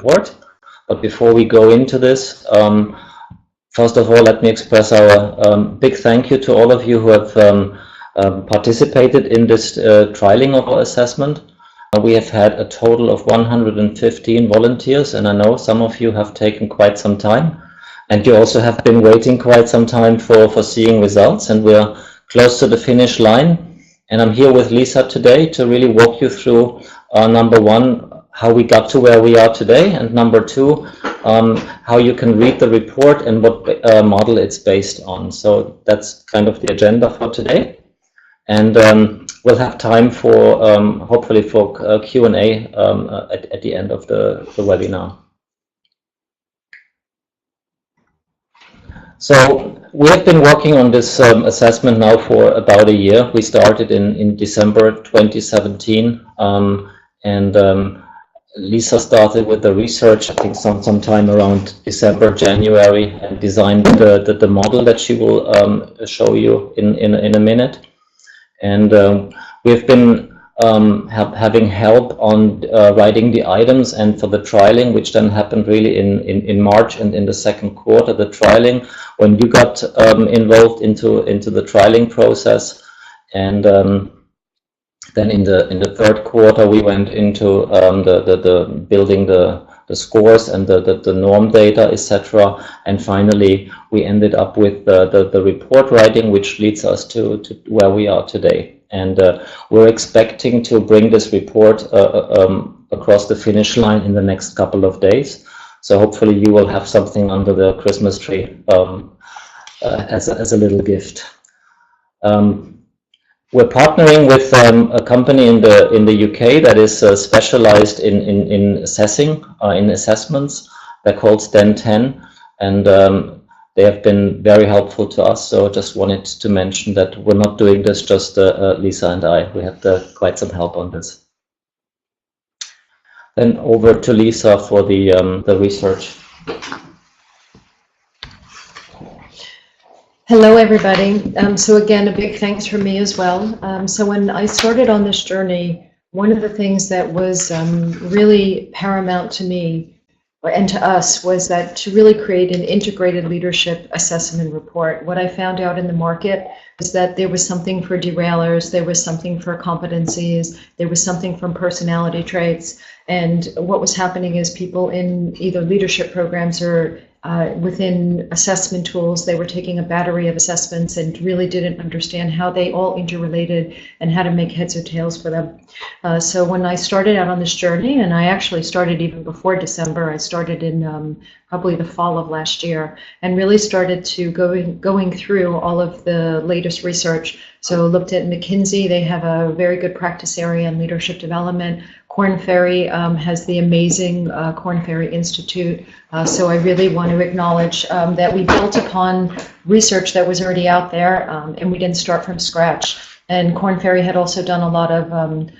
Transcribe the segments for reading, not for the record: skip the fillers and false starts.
report. But before we go into this, first of all, let me express our big thank you to all of you who have participated in this trialing of our assessment. We have had a total of 115 volunteers, and I know some of you have taken quite some time, and you also have been waiting quite some time for seeing results, and we're close to the finish line. And I'm here with Lisa today to really walk you through number one, how we got to where we are today, and number two, how you can read the report and what model it's based on. So that's kind of the agenda for today. And we'll have time for, hopefully, for Q&A at the end of the webinar. So we have been working on this assessment now for about a year. We started in December 2017, and Lisa started with the research, I think sometime around December, January, and designed the model that she will show you in a minute. And we've been having help on writing the items and for the trialing, which then happened really in March and in the second quarter, the trialing, when you got involved into the trialing process. And then in the third quarter, we went into the building the scores and the norm data, etc. And finally, we ended up with the report writing, which leads us to where we are today. And we're expecting to bring this report across the finish line in the next couple of days. So hopefully you will have something under the Christmas tree as a little gift. We're partnering with a company in the UK that is specialized in assessing, in assessments. They're called STEN10, and they have been very helpful to us. So just wanted to mention that we're not doing this just Lisa and I. We had quite some help on this. Then over to Lisa for the research. Hello, everybody. So again, a big thanks from me as well. So when I started on this journey, one of the things that was really paramount to me and to us was that to really create an integrated leadership assessment report. What I found out in the market was that there was something for derailers, there was something for competencies, there was something from personality traits. And what was happening is people in either leadership programs or within assessment tools, they were taking a battery of assessments and really didn't understand how they all interrelated and how to make heads or tails for them. So when I started out on this journey, and I actually started even before December, I started in probably the fall of last year, and really started to going through all of the latest research. So looked at McKinsey, they have a very good practice area in leadership development. Korn Ferry has the amazing Korn Ferry Institute. So I really want to acknowledge that we built upon research that was already out there, and we didn't start from scratch. And Korn Ferry had also done a lot of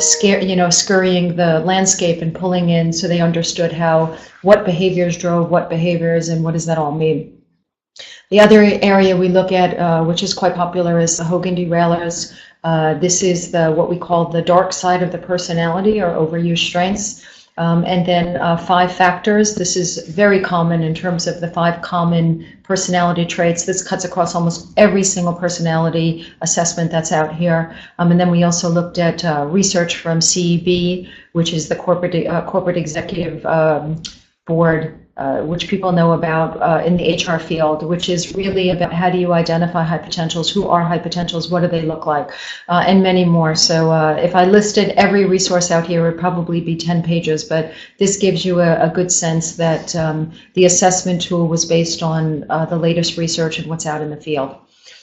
scurrying the landscape and pulling in, so they understood what behaviors drove what behaviors and what does that all mean. The other area we look at, which is quite popular, is the Hogan derailers. This is what we call the dark side of the personality, or overused strengths. And then 5 factors. This is very common in terms of the 5 common personality traits. This cuts across almost every single personality assessment that's out here. And then we also looked at research from CEB, which is the corporate executive board, which people know about in the HR field, which is really about how do you identify high potentials, who are high potentials, what do they look like, and many more. So if I listed every resource out here, it would probably be 10 pages, but this gives you a good sense that the assessment tool was based on the latest research and what's out in the field.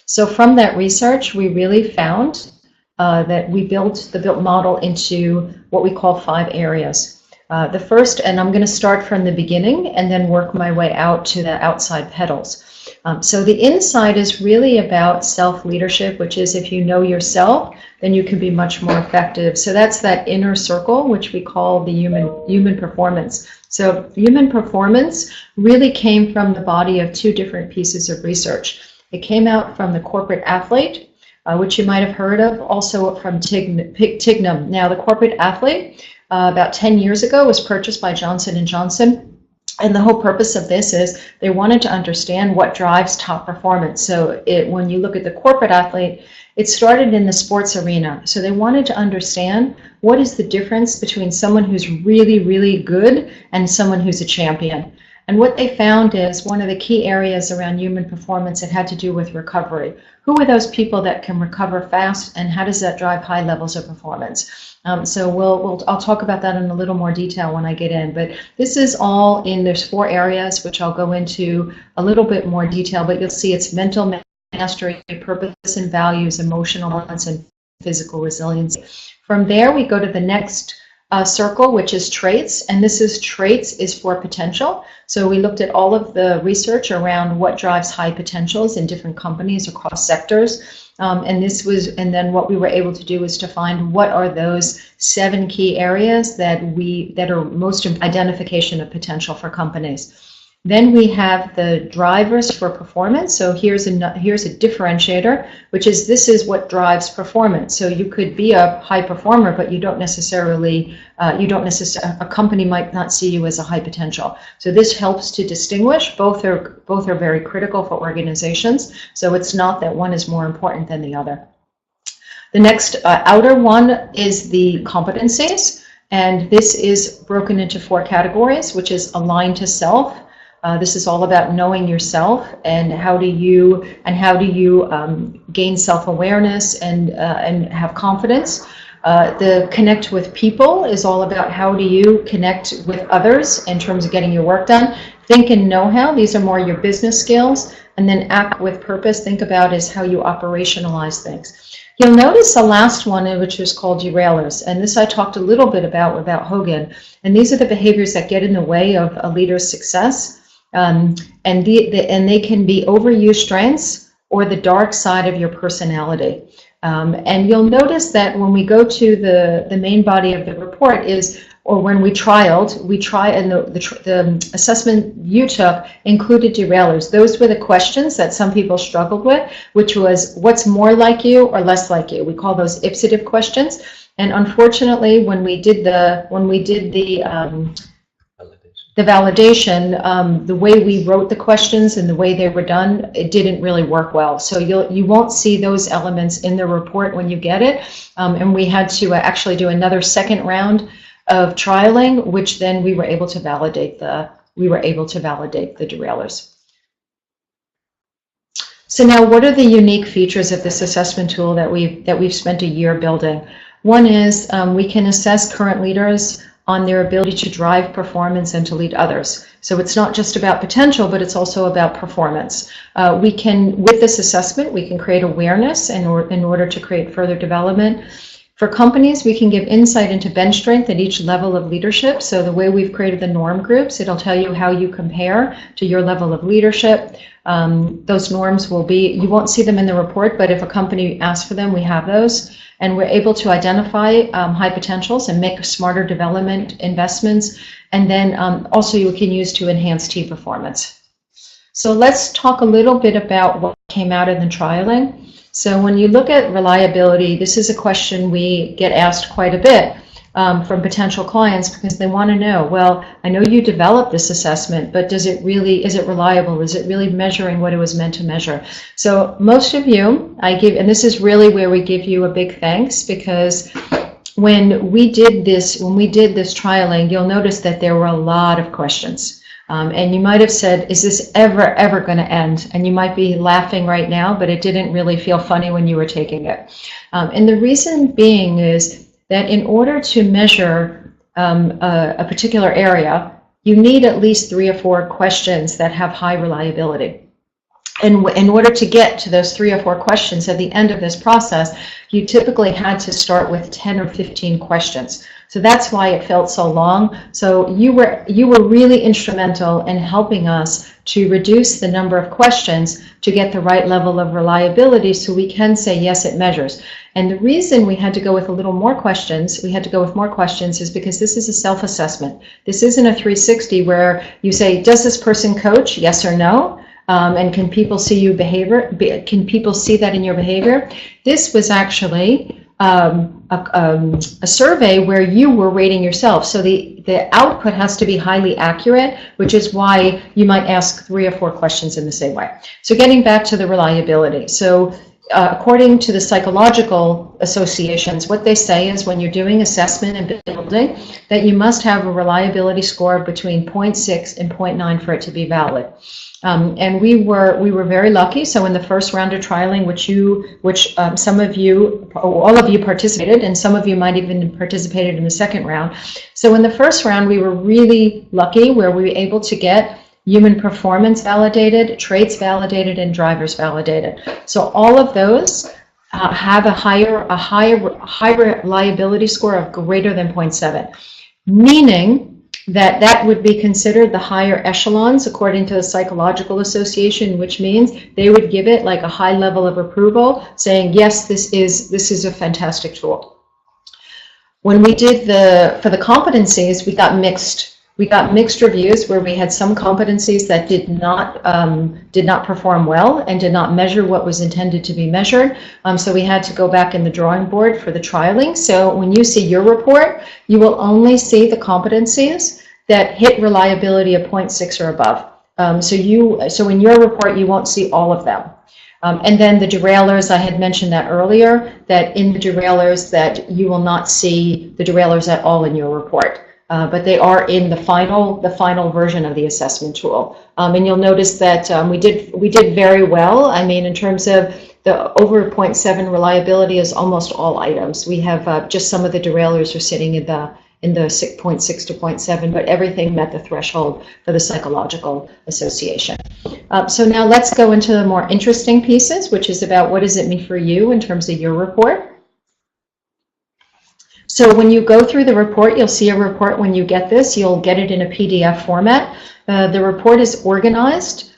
So from that research, we really found that we built the model into what we call 5 areas. The first, and I'm going to start from the beginning and then work my way out to the outside petals. So the inside is really about self-leadership, which is if you know yourself, then you can be much more effective. So that's that inner circle, which we call the human performance. So human performance really came from the body of 2 different pieces of research. It came out from the corporate athlete, which you might have heard of, also from Tignum. Now, the corporate athlete about 10 years ago. It was purchased by Johnson & Johnson. And the whole purpose of this is they wanted to understand what drives top performance. So when you look at the corporate athlete, it started in the sports arena. So they wanted to understand what is the difference between someone who's really, really good and someone who's a champion. And what they found is one of the key areas around human performance, it had to do with recovery. Who are those people that can recover fast, and how does that drive high levels of performance? So I'll talk about that in a little more detail when I get in. But this is all in, there's 4 areas, which I'll go into a little bit more detail, but you'll see it's mental mastery, purpose and values, emotional balance, and physical resilience. From there, we go to the next circle, which is traits, and this is traits is for potential. So we looked at all of the research around what drives high potentials in different companies across sectors, and then what we were able to do is to find what are those 7 key areas that are most identification of potential for companies. Then we have the drivers for performance. So here's a differentiator, which is this is what drives performance. So you could be a high performer, but you don't necessarily, a company might not see you as a high potential. So this helps to distinguish. Both are very critical for organizations. So it's not that one is more important than the other. The next outer one is the competencies, and this is broken into 4 categories, which is aligned to self. This is all about knowing yourself and how do you gain self-awareness and have confidence. The connect with people is all about how do you connect with others in terms of getting your work done. Think and know-how, these are more your business skills. And then act with purpose, think about is how you operationalize things. You'll notice the last one, which is called derailers, and this I talked a little bit about Hogan. And these are the behaviors that get in the way of a leader's success. And they can be overused strengths or the dark side of your personality. And you'll notice that when we go to the main body of the report when we trialed, and the assessment you took included derailers. Those were the questions that some people struggled with, which was what's more like you or less like you. We call those ipsative questions. And unfortunately, when we did the validation, the way we wrote the questions and the way they were done, it didn't really work well. So you won't see those elements in the report when you get it. And we had to actually do another second round of trialing, which then we were able to validate the derailers. So now, what are the unique features of this assessment tool that we've spent a year building? One is we can assess current leaders on their ability to drive performance and to lead others. So it's not just about potential, but it's also about performance. With this assessment, we can create awareness in order to create further development. For companies, we can give insight into bench strength at each level of leadership. So the way we've created the norm groups, it'll tell you how you compare to your level of leadership. Those norms will be, you won't see them in the report, but if a company asks for them, we have those. And we're able to identify high potentials and make smarter development investments. And then also you can use to enhance team performance. So let's talk a little bit about what came out in the trialing. So when you look at reliability, this is a question we get asked quite a bit from potential clients, because they want to know, well, I know you developed this assessment, but is it reliable? Is it really measuring what it was meant to measure? So most of you, and this is really where we give you a big thanks, because when we did this trialing, you'll notice that there were a lot of questions. And you might have said, is this ever going to end? And you might be laughing right now, but it didn't really feel funny when you were taking it. And the reason being is that in order to measure a particular area, you need at least 3 or 4 questions that have high reliability. And in order to get to those 3 or 4 questions at the end of this process, you typically had to start with 10 or 15 questions. So that's why it felt so long. So you were really instrumental in helping us to reduce the number of questions to get the right level of reliability, so we can say, yes, it measures. And the reason we had to go with a little more questions, is because this is a self-assessment. This isn't a 360 where you say, does this person coach, yes or no? And can people see you behavior? Can people see that in your behavior? This was actually a survey where you were rating yourself. So the output has to be highly accurate, which is why you might ask 3 or 4 questions in the same way. So getting back to the reliability. So according to the psychological associations, what they say is when you're doing assessment and building, that you must have a reliability score between 0.6 and 0.9 for it to be valid. And we were very lucky. So in the first round of trialing, which some of you, all of you participated, and some of you might even participated in the second round. So in the first round, we were really lucky where we were able to get human performance validated, traits validated, and drivers validated. So all of those have a high reliability score of greater than 0.7, meaning that would be considered the higher echelons according to the Psychological Association, which means they would give it like a high level of approval, saying yes, this is a fantastic tool. When we did for the competencies, we got mixed reviews where we had some competencies that did not perform well and did not measure what was intended to be measured. So we had to go back in the drawing board for the trialing. So when you see your report, you will only see the competencies that hit reliability of 0.6 or above. So in your report, you won't see all of them. And then the derailers, I had mentioned that earlier, that in the derailers that you will not see the derailers at all in your report. But they are in the final version of the assessment tool. And you'll notice that we did very well. I mean, in terms of the over 0.7 reliability is almost all items. We have just some of the derailers are sitting in the 0.6 to 0.7, but everything met the threshold for the Psychological Association. So now let's go into the more interesting pieces, which is about what does it mean for you in terms of your report. So when you go through the report, you'll see a report when you get this. You'll get it in a PDF format. The report is organized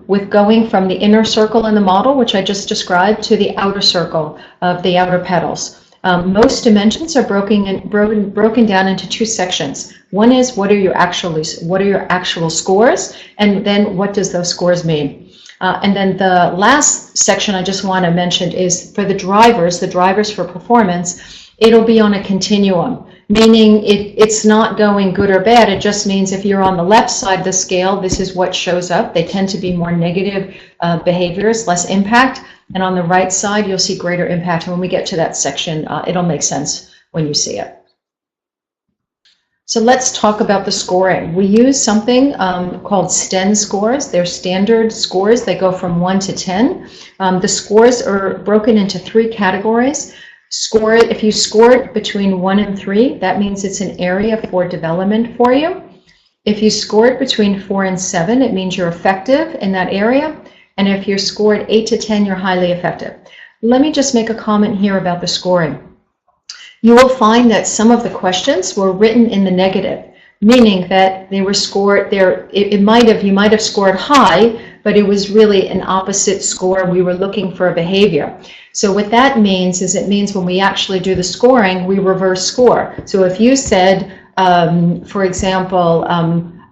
with going from the inner circle in the model, which I just described, to the outer circle of the outer petals. Most dimensions are broken down into 2 sections. One is what are your actual scores, and then what does those scores mean? And then the last section I just want to mention is for the drivers for performance. It'll be on a continuum, meaning it's not going good or bad. It just means if you're on the left side of the scale, this is what shows up. They tend to be more negative behaviors, less impact. And on the right side, you'll see greater impact. And when we get to that section, it'll make sense when you see it. So let's talk about the scoring. We use something called STEN scores. They're standard scores. They go from 1 to 10. The scores are broken into 3 categories. If you scored between 1 and 3, that means it's an area for development for you. If you scored between 4 and 7, it means you're effective in that area. And if you're scored 8 to 10, you're highly effective. Let me just make a comment here about the scoring. You will find that some of the questions were written in the negative, meaning that they were scored there. You might have scored high, but it was really an opposite score. We were looking for a behavior. So what that means is it means when we actually do the scoring, we reverse score. So if you said, for example,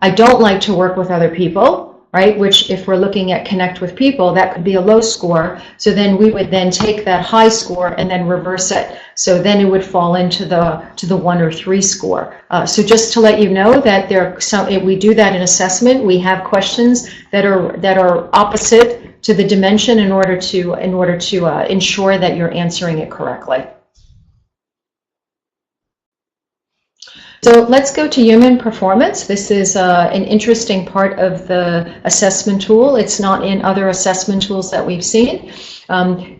I don't like to work with other people, right? Which if we're looking at connect with people, that could be a low score. So then we would then take that high score and then reverse it. So then it would fall into the 1 or 3 score. So just to let you know that we do that in assessment. We have questions that are opposite to the dimension in order to ensure that you're answering it correctly. So let's go to human performance. This is an interesting part of the assessment tool. It's not in other assessment tools that we've seen.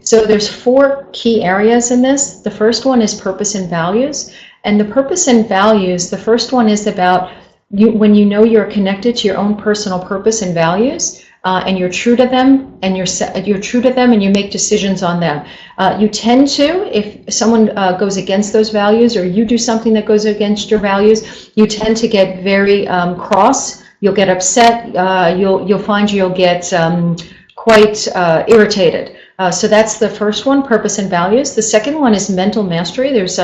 So there's 4 key areas in this. The first one is purpose and values. And the purpose and values, the first one is about when you know you're connected to your own personal purpose and values, and you're true to them, and you're true to them, and you make decisions on them. You tend to, if someone goes against those values, or you do something that goes against your values, you tend to get very cross. You'll get upset. You'll find you'll get quite irritated. So that's the first one, purpose and values. The second one is mental mastery. There's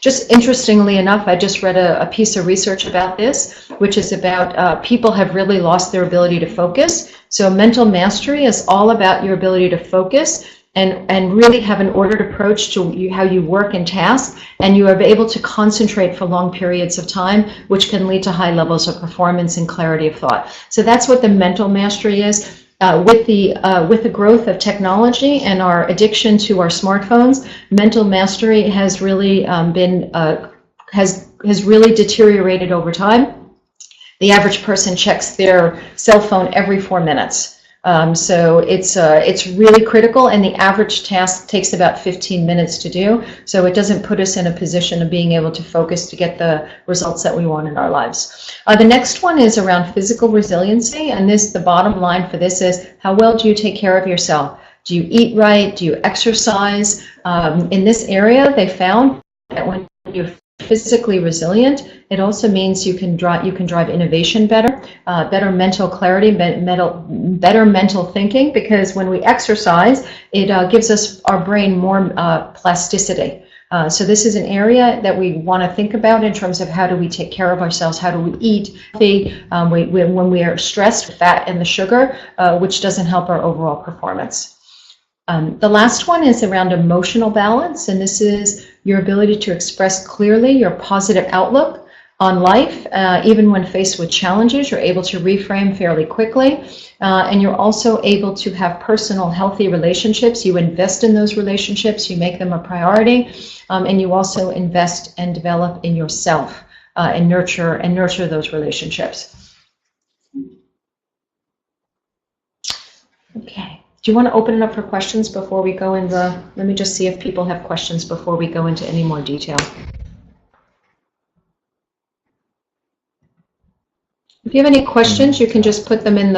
just interestingly enough, I just read a piece of research about this, which is about people have really lost their ability to focus. So mental mastery is all about your ability to focus and really have an ordered approach to how you work and task, and you are able to concentrate for long periods of time, which can lead to high levels of performance and clarity of thought. So that's what the mental mastery is. With the growth of technology and our addiction to our smartphones, mental mastery has really has really deteriorated over time. The average person checks their cell phone every 4 minutes. So it's really critical, and the average task takes about 15 minutes to do. So it doesn't put us in a position of being able to focus to get the results that we want in our lives. The next one is around physical resiliency, and the bottom line for this is, how well do you take care of yourself? Do you eat right? Do you exercise? In this area, they found that when you're physically resilient, it also means you can drive innovation better, better mental clarity, better mental thinking, because when we exercise, it gives us our brain more plasticity. So this is an area that we want to think about in terms of how do we take care of ourselves, how do we eat healthy when we are stressed, the fat and the sugar, which doesn't help our overall performance. The last one is around emotional balance, and this is your ability to express clearly your positive outlook on life. Even when faced with challenges, you're able to reframe fairly quickly, and you're also able to have personal healthy relationships. You invest in those relationships, you make them a priority, and you also invest and develop in yourself and nurture those relationships. Okay. Do you want to open it up for questions before we go into, let me just see if people have questions before we go into any more detail. If you have any questions, you can just put them in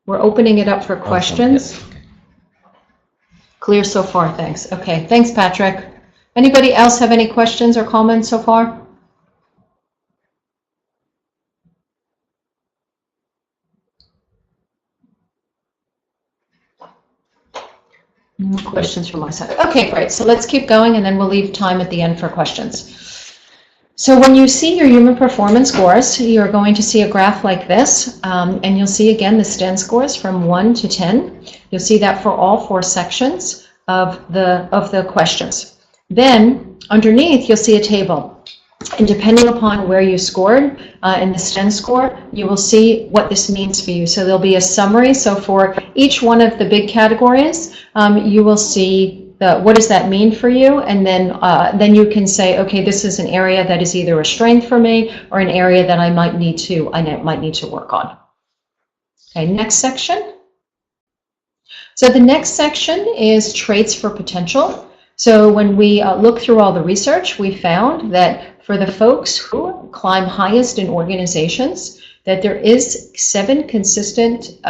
we're opening it up for questions. Awesome. Yes. Clear so far, thanks. Okay, thanks, Patrick. Anybody else have any questions or comments so far? No questions from my side. Okay, great. So let's keep going, and then we'll leave time at the end for questions. So when you see your human performance scores, you're going to see a graph like this, and you'll see again the STEN scores from 1 to 10. You'll see that for all 4 sections of the questions. Then underneath, you'll see a table. And depending upon where you scored in the STEM score, you will see what this means for you. So there'll be a summary. So for each one of the big categories, you will see what does that mean for you, and then you can say, okay, this is an area that is either a strength for me or an area that I might need to work on. Okay, next section. So the next section is traits for potential. So when we look through all the research, we found that for the folks who climb highest in organizations, that there is 7 consistent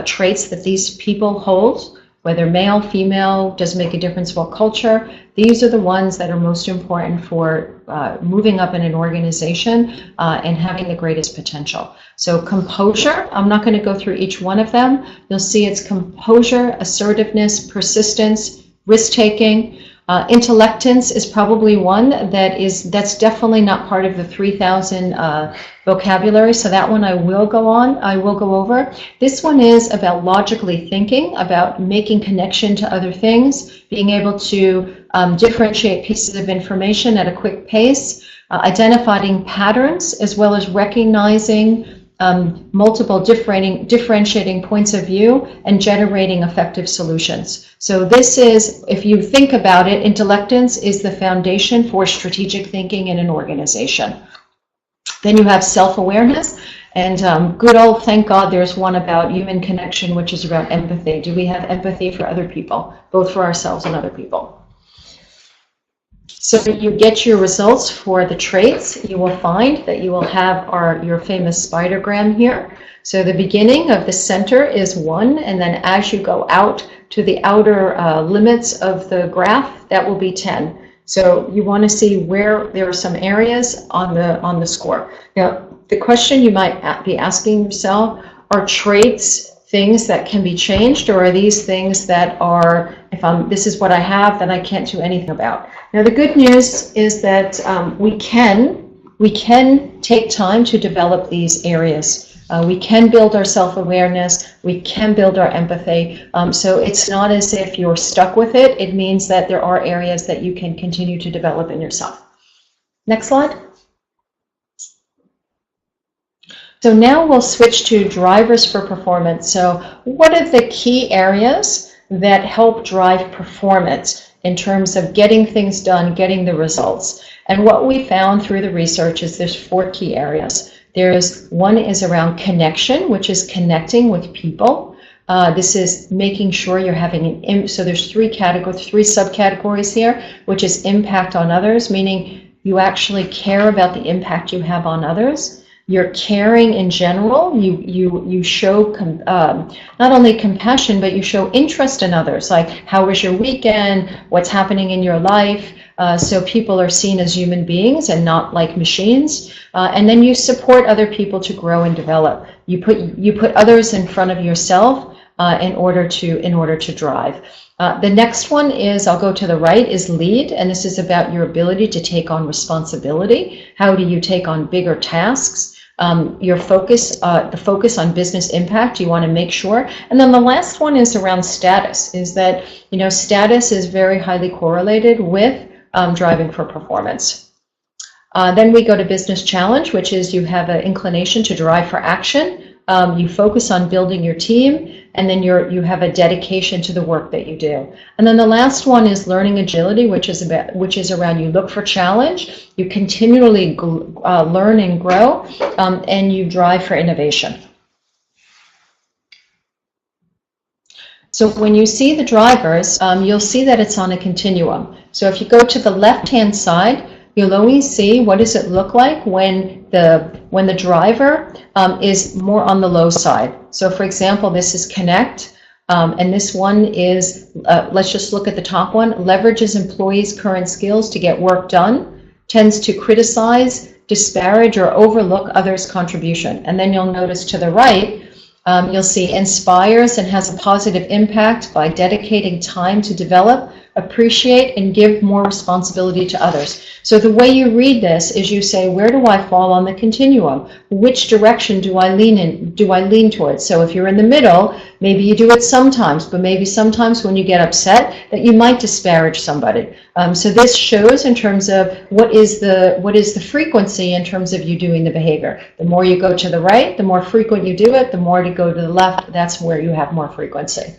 traits that these people hold, whether male, female, doesn't make a difference what culture. These are the ones that are most important for moving up in an organization and having the greatest potential. So composure, I'm not going to go through each one of them. You'll see it's composure, assertiveness, persistence, risk-taking. Intellectence is probably one that's definitely not part of the 3,000 vocabulary, so that one I will go over. This one is about logically thinking, about making connection to other things, being able to differentiate pieces of information at a quick pace, identifying patterns, as well as recognizing multiple differentiating points of view and generating effective solutions. So this is, if you think about it, intellectence is the foundation for strategic thinking in an organization. Then you have self-awareness, and good old, thank God, there's one about human connection, which is about empathy. Do we have empathy for other people, both for ourselves and other people? So you get your results for the traits. You will find that you will have your famous spidergram here. So the beginning of the center is 1, and then as you go out to the outer limits of the graph, that will be 10. So you want to see where there are some areas on the score. Now, the question you might be asking yourself, are traits things that can be changed, or are these things that are, this is what I have, then I can't do anything about? Now the good news is that we can take time to develop these areas. We can build our self-awareness. We can build our empathy. So it's not as if you're stuck with it. It means that there are areas that you can continue to develop in yourself. Next slide. So now we'll switch to drivers for performance. So what are the key areas that help drive performance in terms of getting things done, getting the results? And what we found through the research is there's 4 key areas. One is around connection, which is connecting with people. This is making sure you're having so there's 3 subcategories here, which is impact on others, meaning you actually care about the impact you have on others. You're caring in general. You show not only compassion, but you show interest in others, like how was your weekend, what's happening in your life. So people are seen as human beings and not like machines. And then you support other people to grow and develop. You put others in front of yourself in order to drive. The next one is, I'll go to the right, is lead, and this is about your ability to take on responsibility. How do you take on bigger tasks? Your focus, the focus on business impact, you want to make sure. And then the last one is around status, is that, status is very highly correlated with driving for performance. Then we go to business challenge, which is you have an inclination to drive for action. You focus on building your team, and then you have a dedication to the work that you do. And then the last one is learning agility, which is around you look for challenge, you continually learn and grow, and you drive for innovation. So when you see the drivers, you'll see that it's on a continuum. So if you go to the left-hand side, you'll always see what does it look like when the driver is more on the low side. So for example, this is connect, and this one is, let's just look at the top one, leverages employees' current skills to get work done, tends to criticize, disparage, or overlook others' contribution. And then you'll notice to the right, you'll see inspires and has a positive impact by dedicating time to develop, appreciate, and give more responsibility to others. So the way you read this is you say, where do I fall on the continuum? Which direction do I lean towards? So if you're in the middle, maybe you do it sometimes, but maybe sometimes when you get upset that you might disparage somebody. So this shows in terms of what is the frequency in terms of you doing the behavior. The more you go to the right, the more frequent you do it. The more you go to the left, that's where you have more frequency.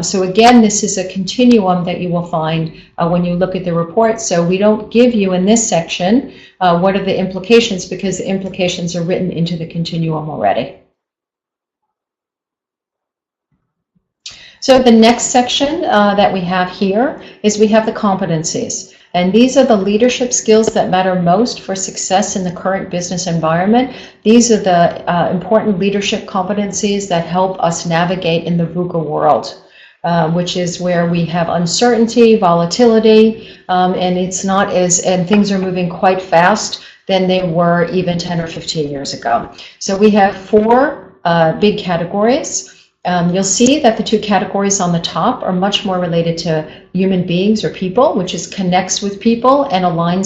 So again, this is a continuum that you will find when you look at the report. So we don't give you in this section what are the implications, because the implications are written into the continuum already. So the next section that we have here is we have the competencies. And these are the leadership skills that matter most for success in the current business environment. These are the important leadership competencies that help us navigate in the VUCA world, which is where we have uncertainty, volatility, and things are moving quite fast than they were even 10 or 15 years ago. So we have 4 big categories. You'll see that the 2 categories on the top are much more related to human beings or people, which is connects with people and align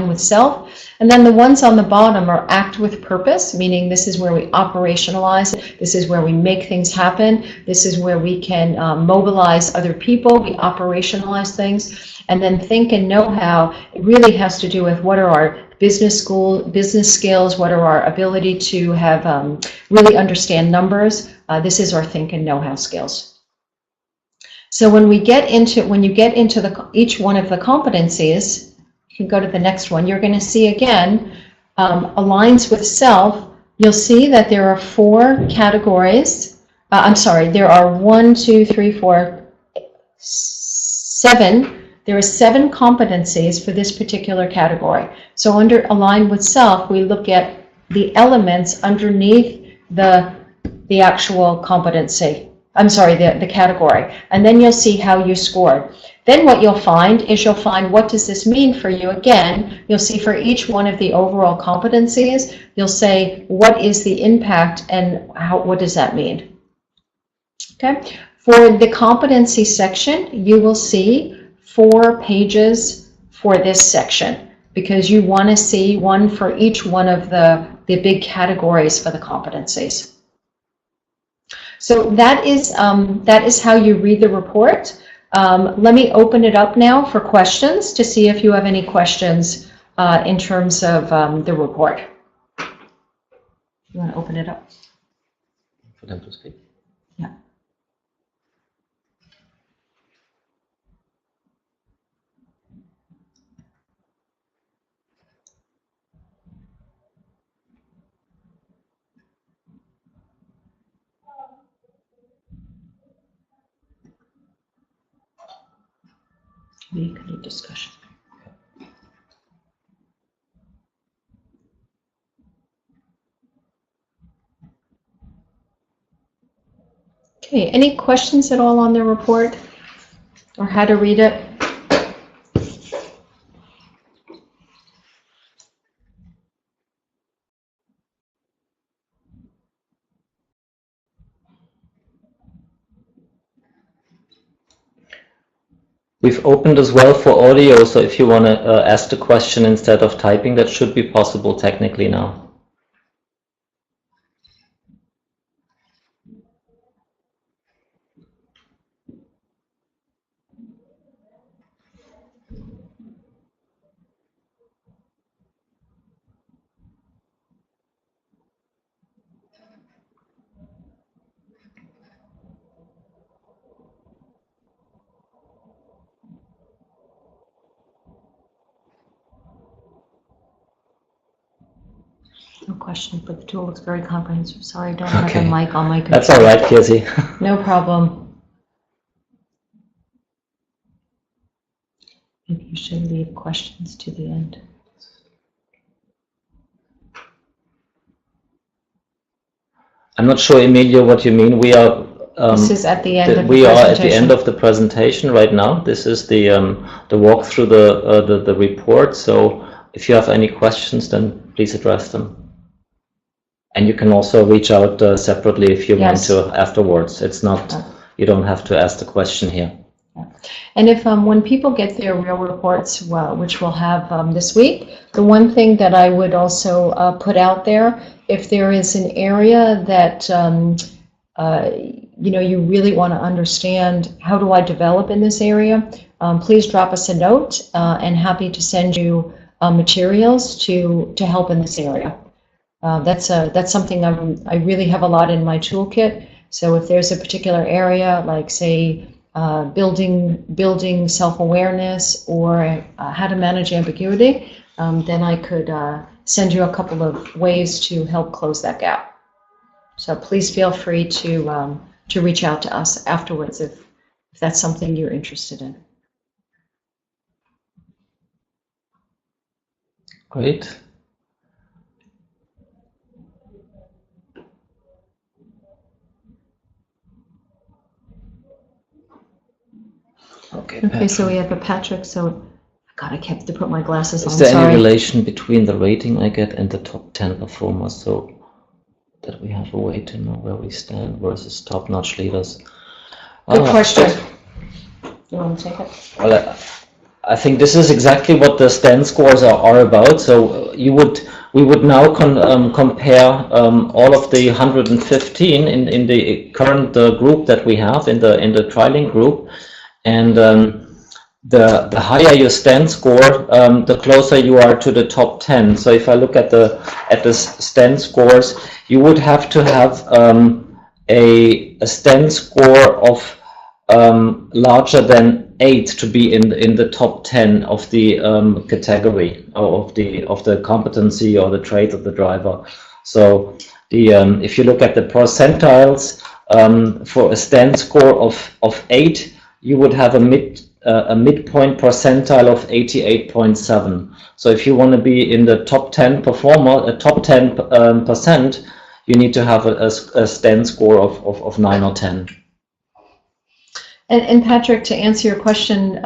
with self. And then the ones on the bottom are act with purpose, meaning this is where we operationalize it. This is where we make things happen. This is where we can mobilize other people. We operationalize things. And then think and know how, it really has to do with what are our business skills, what are our ability to have really understand numbers. This is our think and know how skills. So when you get into each one of the competencies, you can go to the next one, you're going to see again, aligns with self. You'll see that there are 4 categories. There are 7. There are 7 competencies for this particular category. So under align with self, we look at the elements underneath the actual competency. The category. And then you'll see how you scored. Then what you'll find is what does this mean for you? Again, you'll see for each one of the overall competencies, you'll say what is the impact and what does that mean? Okay. For the competency section, you will see 4 pages for this section, because you want to see one for each one of the the big categories for the competencies. So that is how you read the report. Let me open it up now for questions to see if you have any questions in terms of the report. You want to open it up? For them to speak. Yeah. We can do discussion. Okay, any questions at all on the report or how to read it? We've opened as well for audio, so if you want to ask the question instead of typing, that should be possible technically now. No question, but the tool looks very comprehensive. Sorry, I don't have a mic on my computer. That's all right, Kizzy. No problem. Maybe you should leave questions to the end. I'm not sure, Emilio, what you mean. We are. This is at the end of the we presentation. are at the end of the presentation right now. This is the walk through the report. So if you have any questions, then please address them. And you can also reach out separately if you want to afterwards. It's not, you don't have to ask the question here. Yeah. And if when people get their real reports, which we'll have this week, the one thing that I would also put out there, if there is an area that you know, you really want to understand, how do I develop in this area? Please drop us a note, and happy to send you materials to help in this area. That's something I really have a lot in my toolkit. So if there's a particular area, like say building self-awareness or how to manage ambiguity, then I could send you a couple of ways to help close that gap. So please feel free to reach out to us afterwards if that's something you're interested in. Great. Okay, so we have a Patrick. So, God, I kept to put my glasses on. Is there any relation between the rating I get and the top 10 performers, so that we have a way to know where we stand versus top-notch leaders? Good question. You want to take it? Well, I think this is exactly what the STAN scores are about. So we would now compare all of the 115 in the current group that we have in the trialing group, and the higher your STAN score, the closer you are to the top 10. So if I look at the STAN scores, you would have to have a STAN score of larger than 8 to be in the top 10 of the category, or of the competency or the trait of the driver. So the if you look at the percentiles for a STAN score of 8, you would have a midpoint percentile of 88.7. So if you want to be in the top 10 performer, a top 10%, you need to have a STAN score of 9 or 10. And Patrick, to answer your question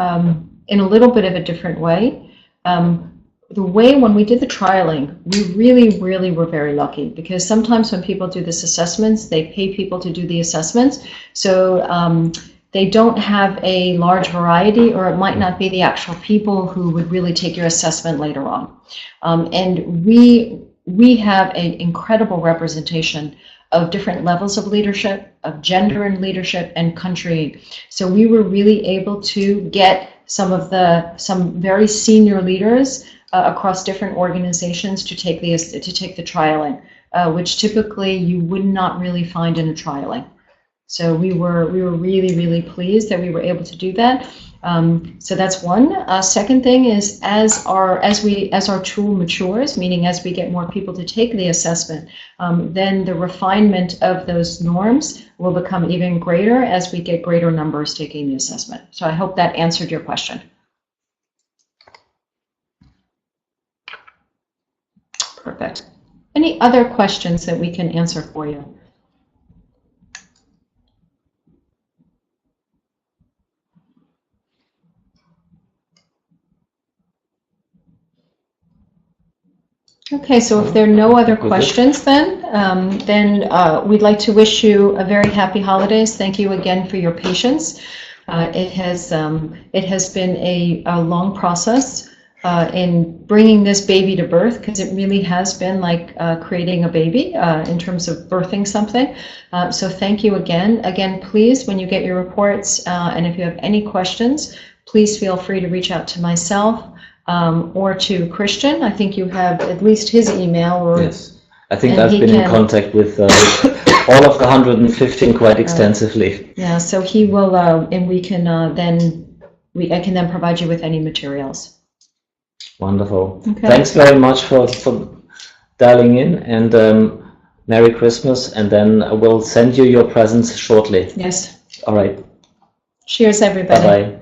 in a little bit of a different way, the way when we did the trialing, we really were very lucky, because sometimes when people do this assessments, they pay people to do the assessments. So they don't have a large variety, or it might not be the actual people who would really take your assessment later on. And we we have an incredible representation of different levels of leadership, of gender in leadership, and country. So we were really able to get some very senior leaders across different organizations to take the trialing, which typically you would not really find in a trialing. So we were really, really pleased that we were able to do that. So that's one. Second thing is, as our tool matures, meaning as we get more people to take the assessment, then the refinement of those norms will become even greater as we get greater numbers taking the assessment. So I hope that answered your question. Perfect. Any other questions that we can answer for you? Okay, so if there are no other questions, then we'd like to wish you a very happy holidays. Thank you again for your patience. It has been a long process in bringing this baby to birth, because it really has been like creating a baby in terms of birthing something. So thank you again. Again, please, when you get your reports, and if you have any questions, please feel free to reach out to myself. Or to Christian. I think you have at least his email. Or, yes, I think I've been in contact with all of the 115 quite extensively. Yeah, so he will, and we can I can then provide you with any materials. Wonderful. Okay. Thanks very much for dialing in, and Merry Christmas, and then I will send you your presents shortly. Yes. All right. Cheers, everybody. Bye-bye.